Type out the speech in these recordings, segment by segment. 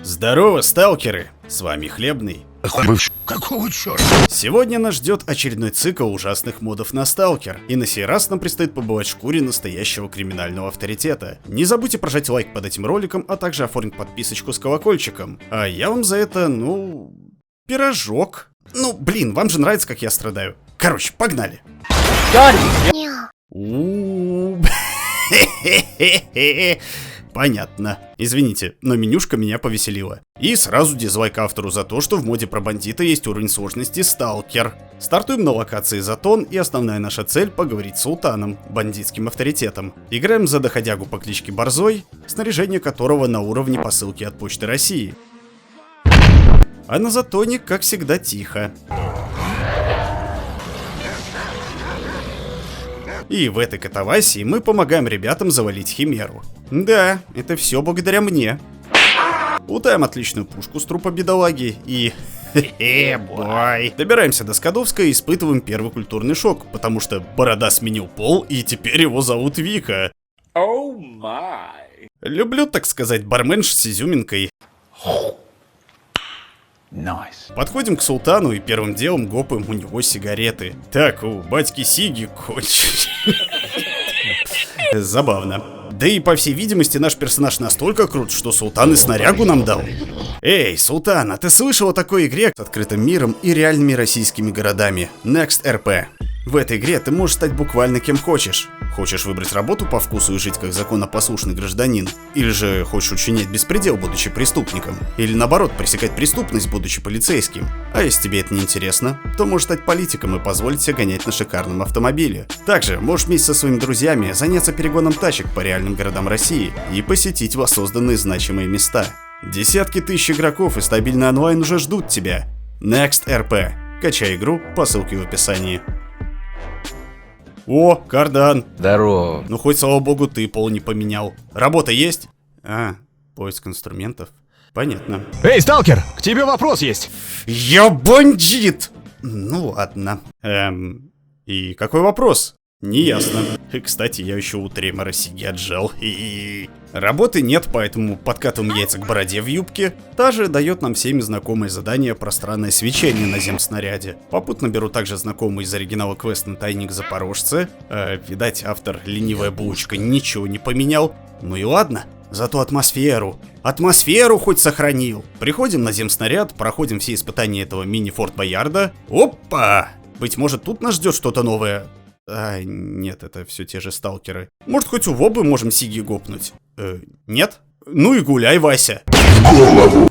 Здорово, сталкеры! С вами Хлебный. Какого черта? Сегодня нас ждет очередной цикл ужасных модов на сталкер, и на сей раз нам предстоит побывать в шкуре настоящего криминального авторитета. Не забудьте прожать лайк под этим роликом, а также оформить подписочку с колокольчиком. А я вам за это, пирожок. Блин, вам же нравится, как я страдаю. Короче, погнали. Понятно. Извините, но менюшка меня повеселила. И сразу дизлайк автору за то, что в моде про бандита есть уровень сложности сталкер. Стартуем на локации Затон, и основная наша цель — поговорить с Султаном, бандитским авторитетом. Играем за доходягу по кличке Борзой, снаряжение которого на уровне посылки от Почты России. А на Затоне, как всегда, тихо. И в этой катавасии мы помогаем ребятам завалить Химеру. Да, это все благодаря мне. Лутаем отличную пушку с трупа бедолаги и... бой. Добираемся до Скадовска и испытываем первый культурный шок, потому что Борода сменил пол, и теперь его зовут Вика. Оу май. Люблю, так сказать, барменш с изюминкой. Nice. Подходим к Султану и первым делом гопаем у него сигареты. Так, у батьки сиги кончились. Забавно. Да и по всей видимости наш персонаж настолько крут, что Султан и снарягу нам дал. Эй, Султан, а ты слышал о такой игре с открытым миром и реальными российскими городами? Next RP. В этой игре ты можешь стать буквально кем хочешь. Хочешь выбрать работу по вкусу и жить как законопослушный гражданин? Или же хочешь учинять беспредел, будучи преступником? Или наоборот, пресекать преступность, будучи полицейским? А если тебе это не интересно, то можешь стать политиком и позволить себе гонять на шикарном автомобиле. Также можешь вместе со своими друзьями заняться перегоном тачек по реальным городам России и посетить воссозданные значимые места. Десятки тысяч игроков и стабильный онлайн уже ждут тебя. Next RP. Качай игру по ссылке в описании. О, Кардан. Здорово. Ну хоть, слава богу, ты пол не поменял. Работа есть? Поиск инструментов. Понятно. Эй, сталкер, к тебе вопрос есть. Я бандит! Ну ладно. И какой вопрос? Неясно. Кстати, я еще у Тремора сиги отжал. Работы нет, поэтому подкатываем яйца к бороде в юбке. Та же дает нам всеми знакомое задание про странное свечение на земснаряде. Попутно беру также знакомый из оригинала квест на тайник Запорожца. Видать, автор ленивая булочка ничего не поменял. Ну и ладно. Зато атмосферу хоть сохранил. Приходим на земснаряд, проходим все испытания этого мини-форт Боярда. Опа! Быть может, тут нас ждет что-то новое. Нет, это все те же сталкеры. Может, хоть у Вобы можем сиги гопнуть? Нет? Ну и гуляй, Вася.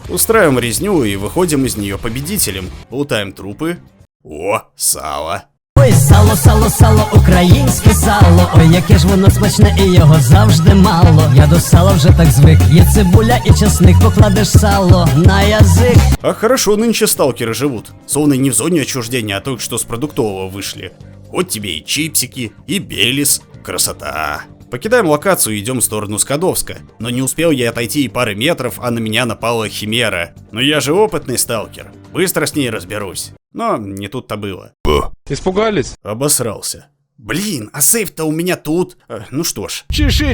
Устраиваем резню и выходим из нее победителем. Лутаем трупы. О, сало. Ой, сало, українське сало. Ой, яке ж воно смачне і його завжди мало. Я до сала вже так звик. Є цибуля і чесник, покладеш сало на язик. А хорошо нынче сталкеры живут. Словно не в зоне отчуждения, а только что с продуктового вышли. Вот тебе и чипсики, и Белис. Красота. Покидаем локацию и идем в сторону Скадовска. Но не успел я отойти и пары метров, а на меня напала Химера. Но я же опытный сталкер. Быстро с ней разберусь. Но не тут-то было. Испугались? Обосрался. Блин, а сейф-то у меня тут. Ну что ж. Чеши.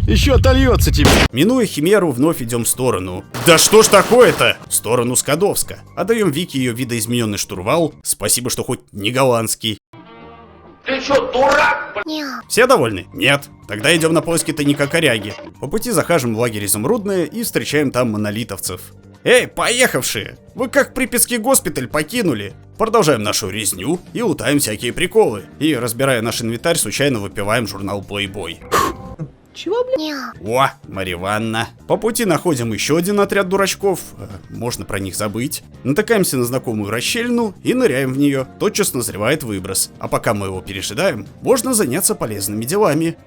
Еще отольется тебе. Минуя Химеру, вновь идем в сторону. Да что ж такое-то? В сторону Скадовска. Отдаем Вике ее видоизмененный штурвал. Спасибо, что хоть не голландский. Ты что, дурак? Все довольны? Нет. Тогда идем на поиски тайника Коряги. По пути захаживаем в лагерь Изумрудное и встречаем там монолитовцев. Эй, поехавшие! Вы как Припятский госпиталь покинули? Продолжаем нашу резню и лутаем всякие приколы. И, разбирая наш инвентарь, случайно выпиваем журнал Playboy. Чего, блин? О, Марья Ивановна. По пути находим еще один отряд дурачков. Можно про них забыть. Натыкаемся на знакомую расщелину и ныряем в нее. Тотчас назревает выброс. А пока мы его пережидаем, можно заняться полезными делами.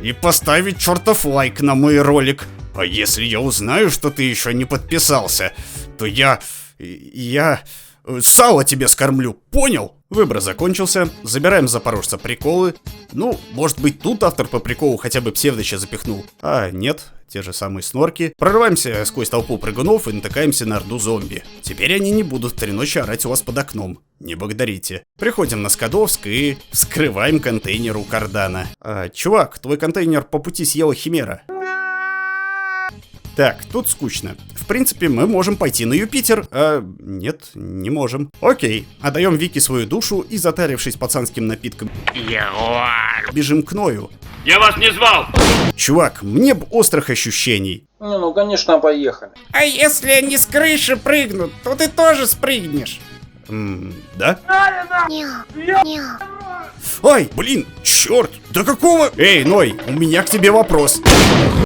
И поставить чертов лайк на мой ролик. А если я узнаю, что ты еще не подписался, то я сало тебе скормлю, понял? Выбор закончился, забираем с Запорожца приколы. Ну, может быть, тут автор по приколу хотя бы псевдоча запихнул. А нет, те же самые снорки. Прорываемся сквозь толпу прыгунов и натыкаемся на орду зомби. Теперь они не будут 3 ночи орать у вас под окном. Не благодарите. Приходим на Скадовск и вскрываем контейнер у Кардана. Чувак, твой контейнер по пути съела химера. Так, тут скучно. В принципе, мы можем пойти на Юпитер, нет, не можем. Окей, отдаем Вике свою душу и, затарившись пацанским напитком, бежим к Ною. Я вас не звал! Чувак, мне б острых ощущений. Не, ну конечно, поехали. А если они с крыши прыгнут, то ты тоже спрыгнешь. Да? Ай, блин, черт, да какого? Эй, Ной, у меня к тебе вопрос.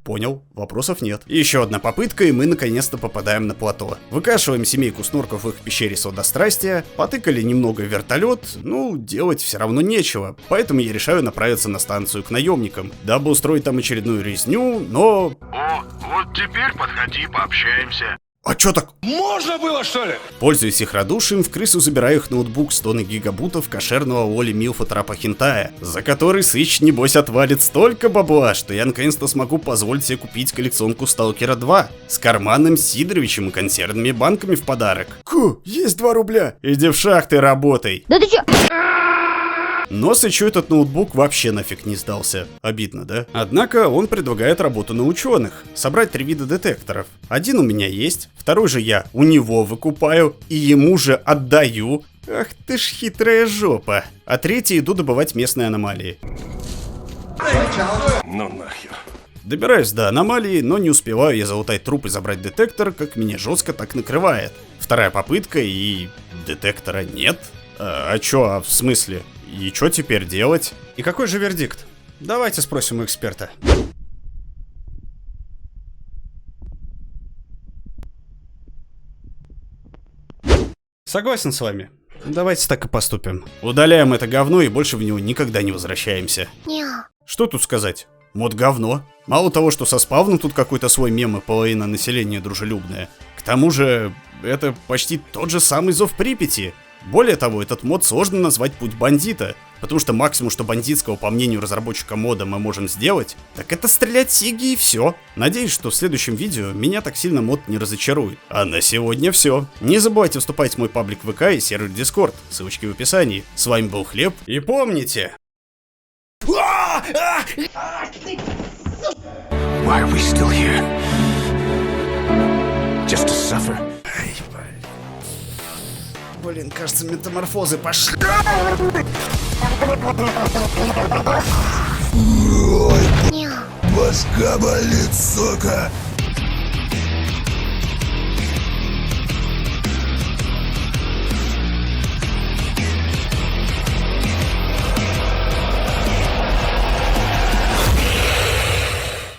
Понял, вопросов нет. Еще одна попытка, и мы наконец-то попадаем на плато. Выкашиваем семейку снорков в их пещере содострастия, потыкали немного в вертолет, ну, делать все равно нечего. Поэтому я решаю направиться на станцию к наемникам, дабы устроить там очередную резню, но... О, вот теперь подходи, пообщаемся. А чё так? Можно было, что ли? Пользуясь их радушием, в крысу забираю их ноутбук с тонны гигабутов кошерного Оли Милфа Трапа Хентая, за который Сыч, небось, отвалит столько бабла, что я наконец-то смогу позволить себе купить коллекционку Сталкера 2 с карманным Сидоровичем и консервными банками в подарок. Есть 2 рубля. Иди в шахты работай. Да ты чё? Но Сычу этот ноутбук вообще нафиг не сдался. Обидно, да? Однако он предлагает работу на ученых. Собрать 3 вида детекторов. Один у меня есть, второй же я у него выкупаю и ему же отдаю. Ах ты ж хитрая жопа. А третий иду добывать местные аномалии. Ну нахер. Добираюсь до аномалии, но не успеваю я залутать труп и забрать детектор, как меня жестко так накрывает. Вторая попытка и... детектора нет? А в смысле? И что теперь делать? И какой же вердикт? Давайте спросим у эксперта. Согласен с вами. Давайте так и поступим. Удаляем это говно и больше в него никогда не возвращаемся. Что тут сказать? Мод говно. Мало того, что со спавном тут какой-то свой мем и половина населения дружелюбная. К тому же, это почти тот же самый Зов Припяти. Более того, этот мод сложно назвать путь бандита, потому что максимум, что бандитского, по мнению разработчика мода, мы можем сделать, так это стрелять сиги и все. Надеюсь, что в следующем видео меня так сильно мод не разочарует. А на сегодня все. Не забывайте вступать в мой паблик ВК и сервер Discord, ссылочки в описании. С вами был Хлеб, и помните... Why are we still here? Just to suffer. Блин, кажется, метаморфозы пошли. Башка болит, сука.